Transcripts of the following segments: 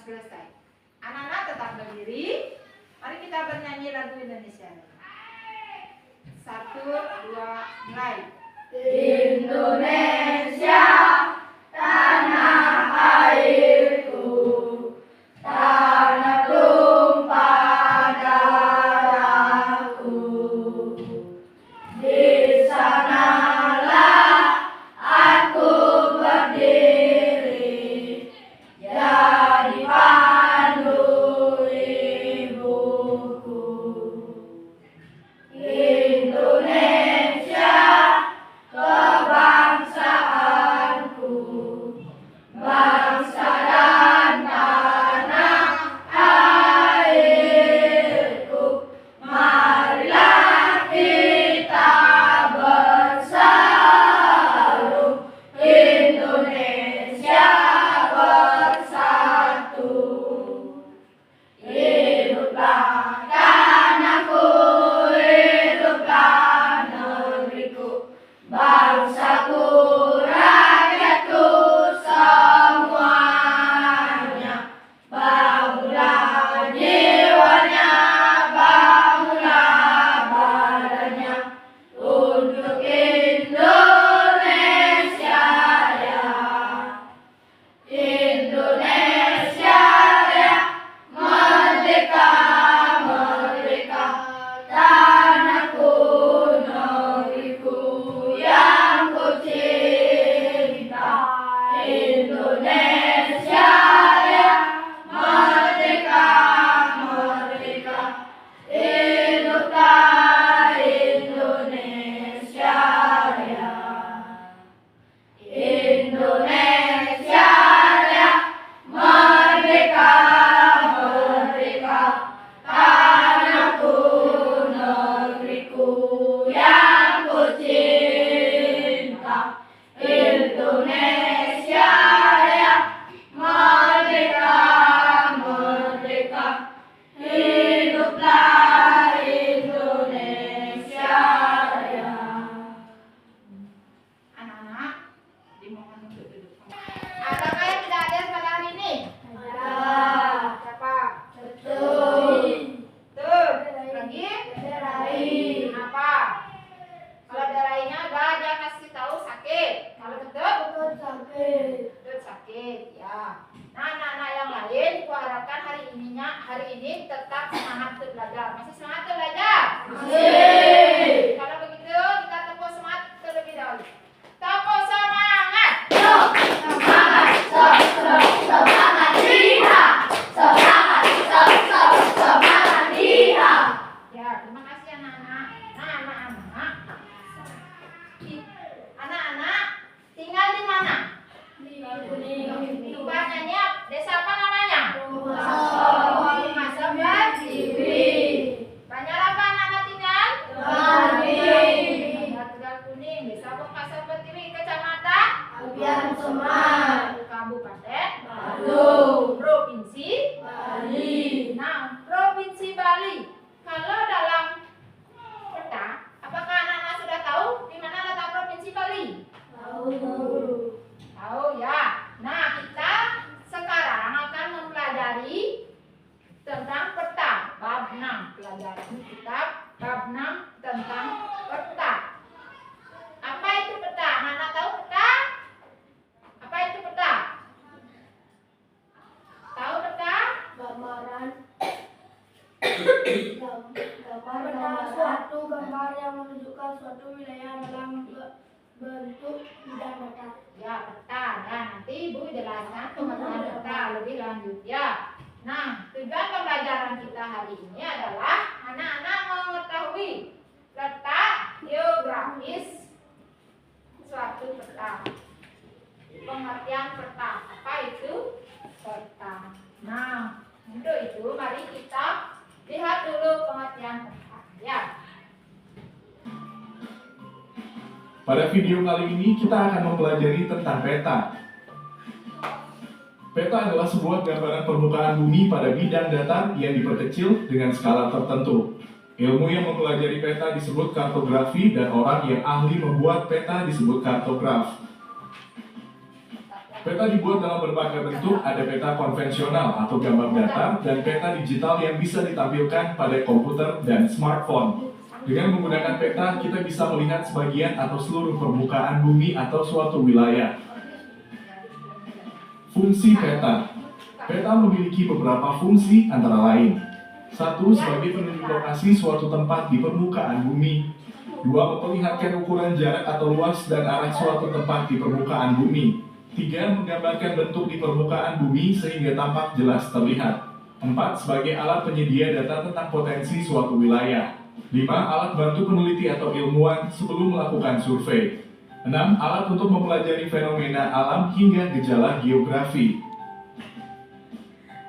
selesai. Anak-anak tetap berdiri. Mari kita bernyanyi lagu Indonesia. 1, 2, mulai. Indonesia, tanah airku, tanah tumpah darahku. Di sanalah aku berdiri, jadi pandu ibuku. Indonesia, kebangsaanku, bangsa dan tanah airku. Marilah kita bersatu, Indonesia bersatu. Hiduplah tanahku, hiduplah negeriku, bangsaku, rakyatku semuanya. Bangunlah jiwanya, bangunlah badannya, untuk Indonesia ya. Indonesia ya, merdeka, merdeka, tanahku, negeriku yang ku cinta. Indonesia ya, merdeka, merdeka, hiduplah Indonesia ya. Indonesia ya, merdeka, merdeka, tanahku, negeriku yang ku cinta. Indonesia ya, merdeka, merdeka, hiduplah Indonesia ya. Anak-anak, dimohon untuk duduk. Adakah yang tidak hadir pada hari ini? Ada. Siapa? Betul. Tuh, lagi? Berai. Apa? Kalau darahnya enggak, dia kasih tahu sakit. Kalau betul, Betul sakit. betul sakit, ya. Nah, anak-anak yang lain, aku harapkan hari ini tetap semangat untuk belajar. Masih semangat untuk belajar? Masih. Kalau begitu, kita tepuk semangat terlebih dahulu. Tepuk semangat! Semangat, semangat liha. Semangat, semangat liha. Ya, terima kasih anak-anak. Nah, anak-anak tinggal di mana? Rupanya desa apa namanya? Rumah Sebelah Tiwi. Banyak apa anak-anak tinggal? Banyak Tegal Kuning, desa Bongkar Sebelah Tiwi, kecamatan Abian Semar, Kabupaten Bandung, Provinsi Bali. Nah, Provinsi Bali. Kalau dalam peta, apakah anak-anak sudah tahu di mana letak Provinsi Bali? Tahu. Tahu ya. Nah, kita sekarang akan mempelajari tentang peta. Bab 6. Pelajaran kitab bab 6 tentang peta. Apa itu peta? Anak-anak tahu peta? Apa itu peta? Tahu peta? Gambaran. Gambar suatu gambar yang menunjukkan suatu wilayah dalam bentuk bidang peta. Ya, peta. Nah, nanti Ibu jelaskan pengertian peta lebih lanjut ya. Nah, tujuan pembelajaran kita hari ini adalah anak-anak mengetahui letak geografis suatu peta. Pengertian peta. Apa itu peta? Nah, untuk itu mari kita lihat dulu pengertian peta. Ya. Pada video kali ini kita akan mempelajari tentang peta. Peta adalah sebuah gambaran permukaan bumi pada bidang datar yang diperkecil dengan skala tertentu. Ilmu yang mempelajari peta disebut kartografi dan orang yang ahli membuat peta disebut kartograf. Peta dibuat dalam berbagai bentuk, ada peta konvensional atau gambar datar, dan peta digital yang bisa ditampilkan pada komputer dan smartphone. Dengan menggunakan peta, kita bisa melihat sebagian atau seluruh permukaan bumi atau suatu wilayah. Fungsi peta. Peta memiliki beberapa fungsi antara lain. 1. Sebagai penunjuk lokasi suatu tempat di permukaan bumi. 2. Memperlihatkan ukuran jarak atau luas dan arah suatu tempat di permukaan bumi. 3. Menggambarkan bentuk di permukaan bumi sehingga tampak jelas terlihat. 4. Sebagai alat penyedia data tentang potensi suatu wilayah. 5. Alat bantu peneliti atau ilmuwan sebelum melakukan survei. 6. Alat untuk mempelajari fenomena alam hingga gejala geografi.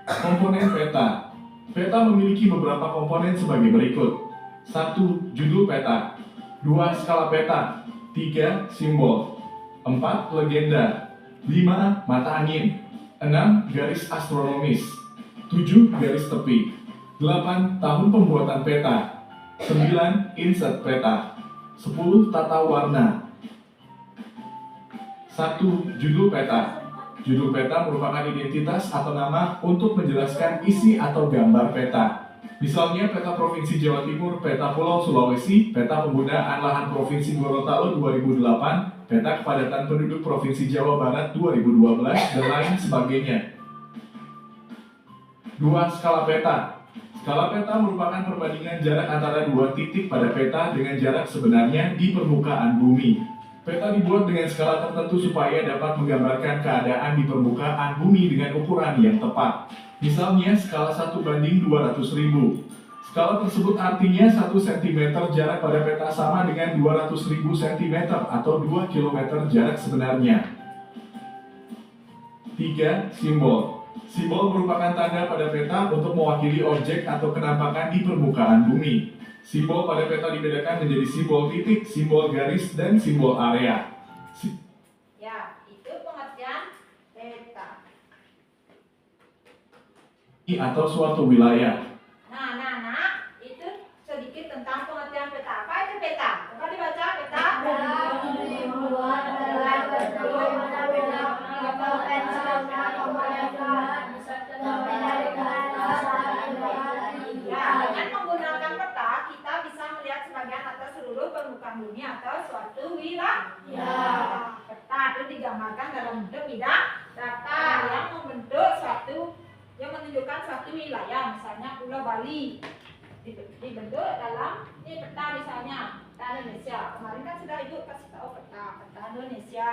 Komponen peta. Peta memiliki beberapa komponen sebagai berikut. 1. Judul peta. 2. Skala peta. 3. Simbol. 4. Legenda. 5. Mata angin. 6. Garis astronomis. 7. Garis tepi. 8. Tahun pembuatan peta. 9. Insert peta. 10. Tata warna. 1. Judul peta. Judul peta merupakan identitas atau nama untuk menjelaskan isi atau gambar peta. Misalnya peta Provinsi Jawa Timur, peta Pulau Sulawesi, peta penggunaan lahan Provinsi Gorontalo 2008, peta kepadatan penduduk Provinsi Jawa Barat 2012, dan lain sebagainya. 2. Skala peta. Skala peta merupakan perbandingan jarak antara dua titik pada peta dengan jarak sebenarnya di permukaan bumi. Peta dibuat dengan skala tertentu supaya dapat menggambarkan keadaan di permukaan bumi dengan ukuran yang tepat. Misalnya skala 1:200.000. Skala tersebut artinya 1 cm jarak pada peta sama dengan 200.000 cm atau 2 km jarak sebenarnya. 3. Simbol. Simbol merupakan tanda pada peta untuk mewakili objek atau kenampakan di permukaan bumi. Simbol pada peta dibedakan menjadi simbol titik, simbol garis, dan simbol area. Ya, itu pengertian peta. Atau suatu wilayah. Nah, itu sedikit tentang pengertian peta. Apa itu peta? Coba dibaca peta. Dibuat adalah bentuk peta atau pensilnya dari ke atas Ya, dengan menggunakan peta kita bisa melihat sebagian atau seluruh permukaan bumi atau suatu wilayah. Peta itu digambarkan dalam bentuk bidang data yang membentuk suatu yang menunjukkan suatu wilayah, misalnya Pulau Bali dibentuk dalam ini peta, misalnya peta Indonesia. Kemarin kan sudah ibu kasih tahu peta Indonesia.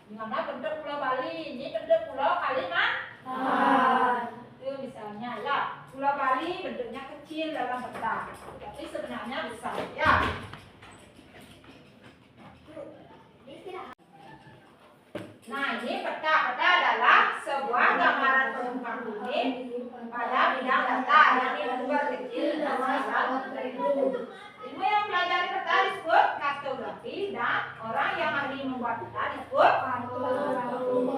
Di mana bentuk Pulau Bali, ini bentuk Pulau Kalimantan. Itu misalnya ya, Pulau Bali bentuknya kecil dalam peta, tapi sebenarnya besar ya. Nah, ini peta adalah sebuah gambaran permukaan bumi pada bidang data yang dibuat kecil dan besar. Ilmu yang pelajari peta disebut kartografi dan orang yang ahli membuat peta disebut kartograf.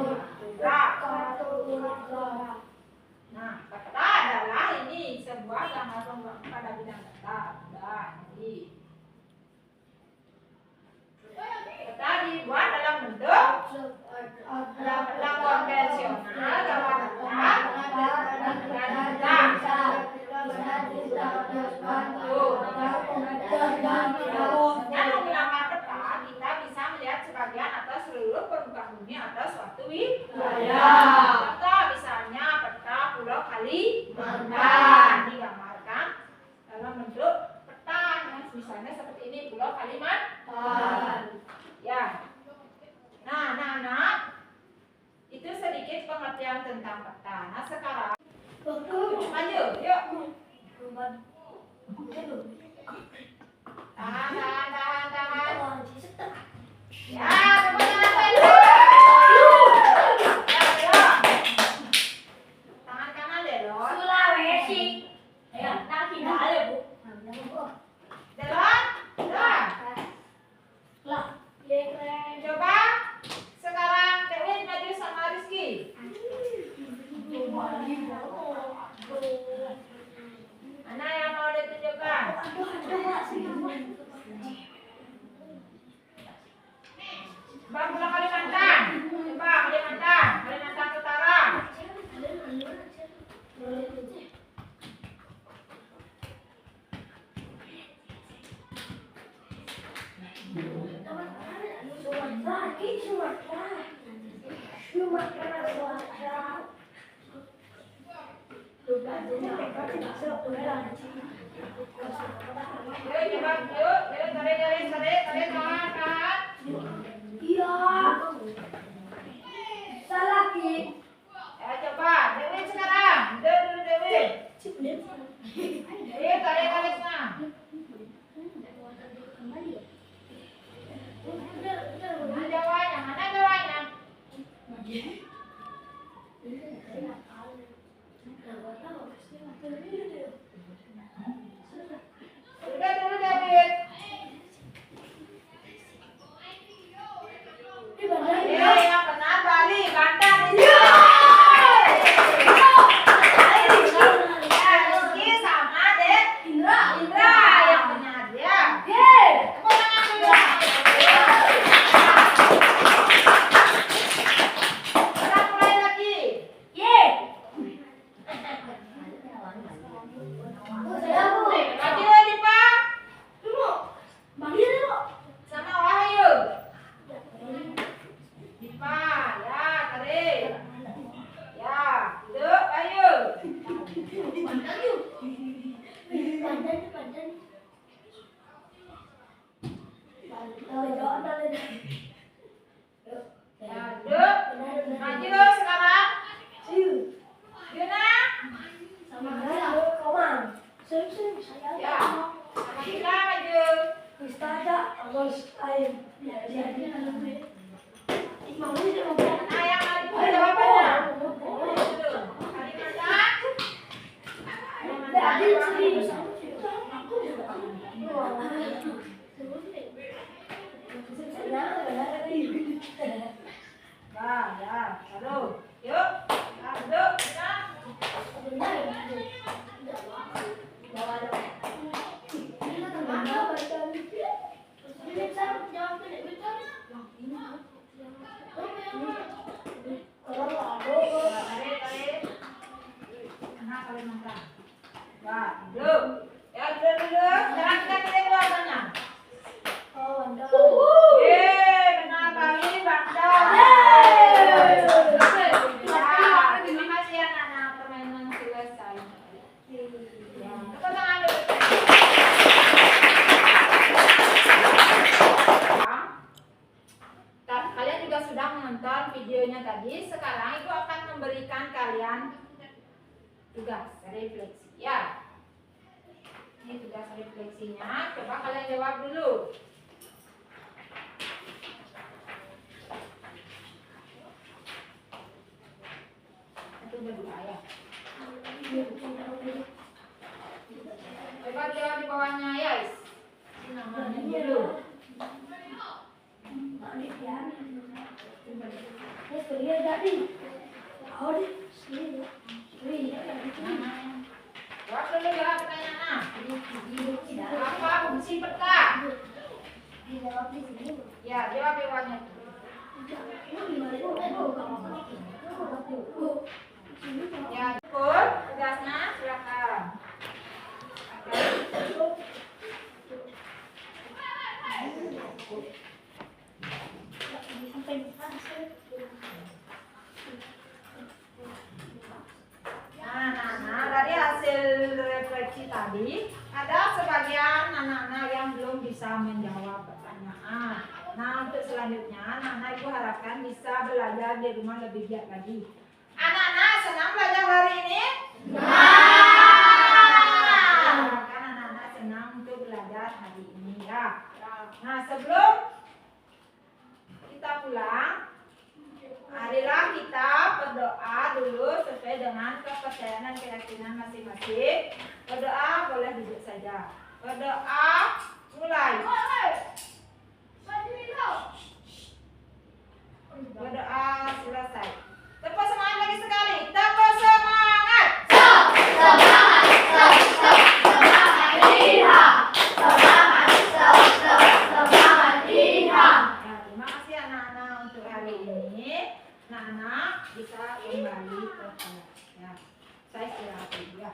Nah, peta adalah ini sebuah gambaran permukaan pada bidang data. Peta dibuat dalam bentuk peta konvensional, gambar dengan menggunakan peta kita bisa melihat sebagian atau seluruh permukaan bumi atau suatu wilayah. Contoh misalnya peta Pulau Kalimantan digambarkan dalam bentuk peta, misalnya seperti ini Pulau Kalimantan. Ya. Nah, itu sedikit pengertian tentang peta. Nah, sekarang lanjut, yuk. Tahan. Ya, semuanya pendek. Ya. Tangan kanan deh, Lon. Sulawesi. Ya, nanti ada, Bu. Jalan. Coba sekarang Kevin maju sama Rizky. Mana yang mau ditunjukkan? Bang coba yuk, tarik tangan. Iya. Salah Ki. Ya coba, Dewi sekarang. Dewi. Dewi tarik nah. Mana jawanya? Udah dulu David. Yang benar Bali, Banten itu. Rizky sama Dek Indra yang benar ya. Tepuk tangan dulu. Kita mulai lagi. Lagi Dipa sama Wahyu. Dipa, ya tarik. Ya, duduk Wahyu. Ya, duduk. Maju sekarang. Yuna. Ya, sama kita maju. Nah, yang maju jawabannya. Ya, taruh. Yuk, duduk. Nah. Tarik. Nah, kalian makan. Wah, duduk. Ya, duduk. Sekarang kita pilih jawabannya. Benar Bali, Banten. Ya, terima kasih ya Nana, permainan selesai. Ya, tepuk tangan dulu. Kalian juga sudah menonton videonya tadi. Sekarang Ibu akan memberikan kalian tugas refleksi ya. Ini tugas refleksinya. Coba kalian jawab dulu. Itu berdua ya. Coba jawab di bawahnya ya. Namanya dulu. Jawab dulu ya pertanyaannya. Apa fungsi peta? Ya, jawab di bawahnya. Ya, betul. Tugasnya silakan. Nah, dari hasil refleksi tadi ada sebagian anak-anak yang belum bisa menjawab pertanyaan. Nah, untuk selanjutnya, anak-anak Ibu harapkan bisa belajar di rumah lebih giat lagi. Anak-anak senang belajar hari ini? Kan anak-anak senang untuk belajar hari ini ya. Nah, sebelum kita pulang, marilah kita berdoa dulu sesuai dengan kepercayaan dan keyakinan masing-masing. Berdoa boleh duduk saja. Berdoa mulai. Berdoa selesai. Tepuk semangat lagi sekali. Tepuk semangat. Ya, terima kasih anak-anak untuk hari ini. Anak-anak bisa kembali ke kelas ya. Saya istirahat dulu ya.